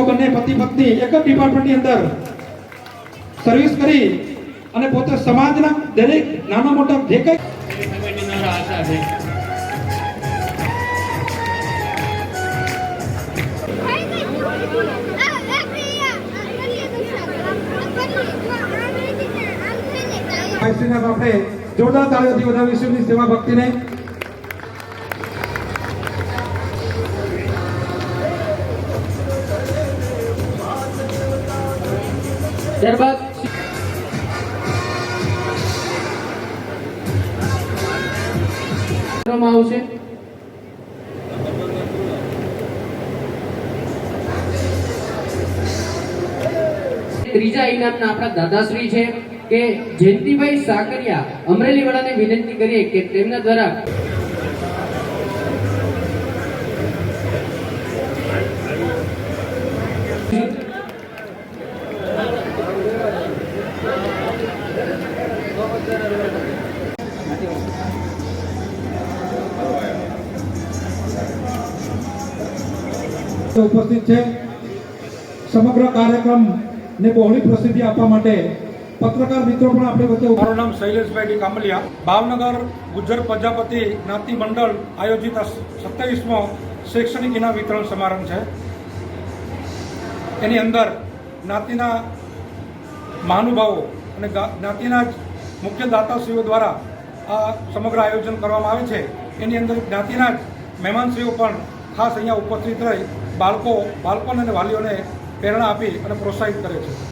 બંને પતિ પત્ની એક જ ડિપાર્ટમેન્ટની અંદર સર્વિસ કરી અને પોતે સમાજના દરેક નાના મોટા જે કંઈ આશા છે આપણે જોરદાર તાળીઓથી વધાવીશું એમની સેવા ભક્તિને. ત્યારબાદ આવશે ત્રીજા ઇનામના આપણા દાદાશ્રી છે કે જયંતિભાઈ સાકરિયા અમરેલી વાળાને વિનંતી કરીએ કે તેમના દ્વારા ઉપસ્થિત છે. સમગ્ર કાર્યક્રમ ને બહોળી પ્રસિદ્ધિ આપવા માટે પત્રકાર મિત્રો પણ આપણી વચ્ચે. મારું નામ શૈલેષભાઈ ડી કામલિયા. ભાવનગર ગુજ્જર પ્રજાપતિ જ્ઞાતિ મંડળ આયોજિત 27મો શૈક્ષણિક ઇનામ વિતરણ સમારંભ છે. એની અંદર જ્ઞાતિના મહાનુભાવો અને જ્ઞાતિના જ મુખ્ય દાતાશ્રીઓ દ્વારા આ સમગ્ર આયોજન કરવામાં આવે છે. એની અંદર જ્ઞાતિના જ મહેમાનશ્રીઓ પણ ખાસ અહીંયા ઉપસ્થિત રહી બાળકોને અને વાલીઓને પ્રેરણા આપી અને પ્રોત્સાહિત કરે છે.